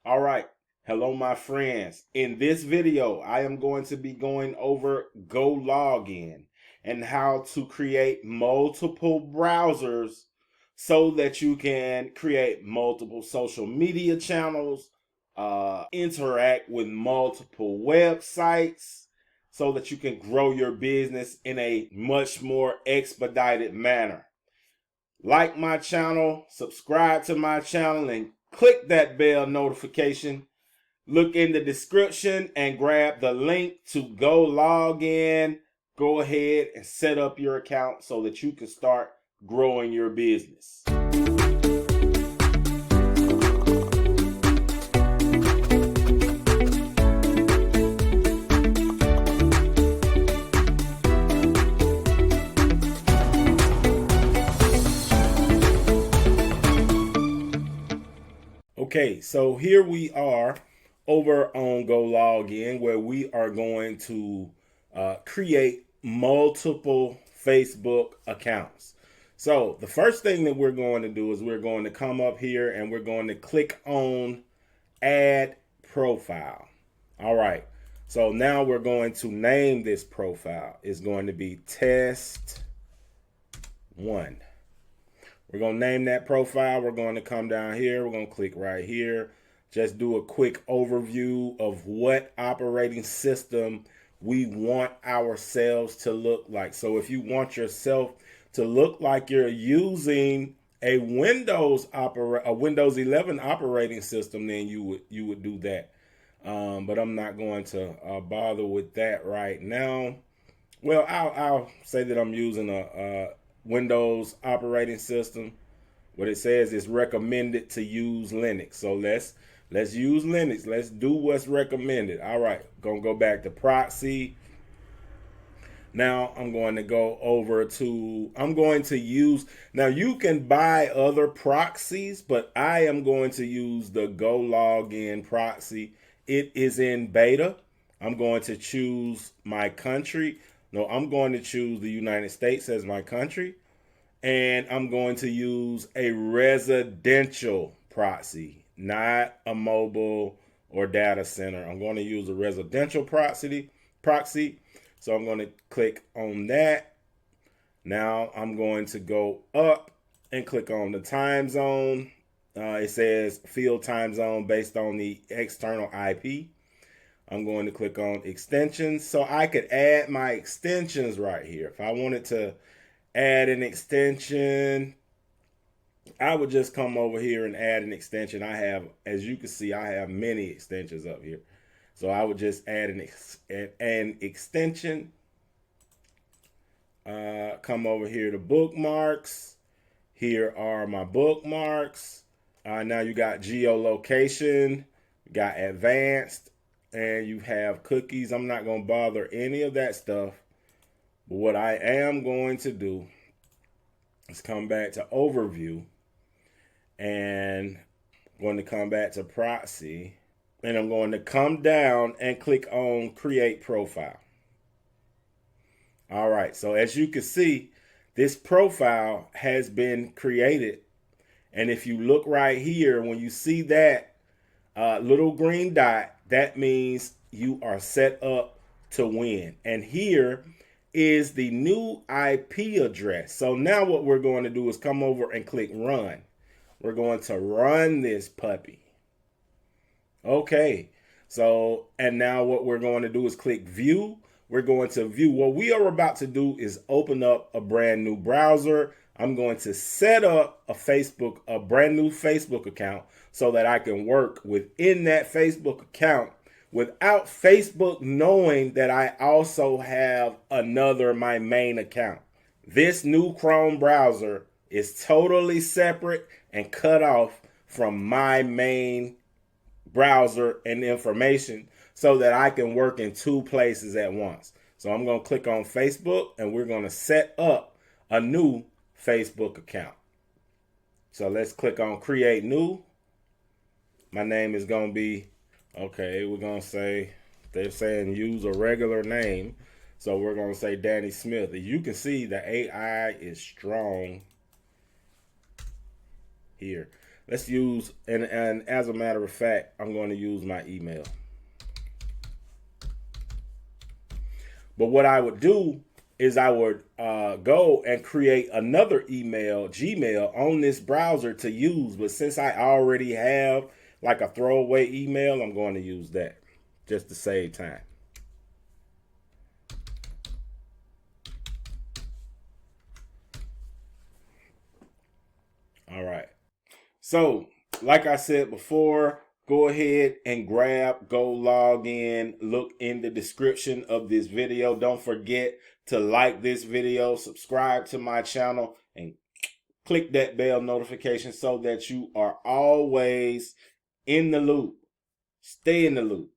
All right. Hello, my friends. In this video, I am going to be going over Gologin and how to create multiple browsers so that you can create multiple social media channels, interact with multiple websites so that you can grow your business in a much more expedited manner. Like my channel, subscribe to my channel, and click that bell notification. Look in the description and grab the link to go log in. Go ahead and set up your account so that you can start growing your business. Okay, so here we are over on Go Login, where we are going to create multiple Facebook accounts. So the first thing that we're going to do is we're going to come up here and we're going to click on Add Profile. All right, so now we're going to name this profile. It's going to be Test 1. We're going to name that profile. We're going to come down here. We're going to click right here. Just do a quick overview of what operating system we want ourselves to look like. So if you want yourself to look like you're using a Windows 11 operating system, then you would do that. But I'm not going to bother with that right now. Well, I'll say that I'm using a Windows operating system. What it says is recommended to use Linux. So let's use Linux. Let's do what's recommended. All right, gonna go back to Proxy. Now I'm going to go over to, I'm going to use, now you can buy other proxies, but I am going to use the Gologin proxy. It is in beta. I'm going to choose my country. No, I'm going to choose the United States as my country. And I'm going to use a residential proxy, not a mobile or data center. I'm going to use a residential proxy. So I'm going to click on that. Now I'm going to go up and click on the time zone. It says field time zone based on the external IP. I'm going to click on extensions. So I could add my extensions right here. If I wanted to add an extension, I would just come over here and add an extension. I have, as you can see, I have many extensions up here. So I would just add an extension. Come over here to bookmarks. Here are my bookmarks. Now you got geolocation, you got advanced, and you have cookies. I'm not going to bother any of that stuff. But what I am going to do is come back to overview, and I'm going to come back to proxy, and I'm going to come down and click on create profile. All right, so as you can see, this profile has been created. And if you look right here, when you see that little green dot, that means you are set up to win. And here is the new IP address. So now what we're going to do is come over and click run. We're going to run this puppy. Okay, so, and now what we're going to do is click view. We're going to view. What we are about to do is open up a brand new browser. I'm going to set up a brand new Facebook account so that I can work within that Facebook account without Facebook knowing that I also have my main account. This new Chrome browser is totally separate and cut off from my main browser and information so that I can work in two places at once. So I'm going to click on Facebook and we're going to set up a new Facebook account. So let's click on create new. My name is going to be, okay, we're going to say, they're saying use a regular name. So we're going to say Danny Smith. As you can see, the AI is strong here. let's use, and as a matter of fact, I'm going to use my email. But what I would do is I would go and create another email, Gmail, on this browser to use. But since I already have like a throwaway email, I'm going to use that just to save time. All right. So, like I said before, go ahead and grab Gologin. Look in the description of this video. Don't forget to like this video, subscribe to my channel, and click that bell notification so that you are always in the loop. Stay in the loop.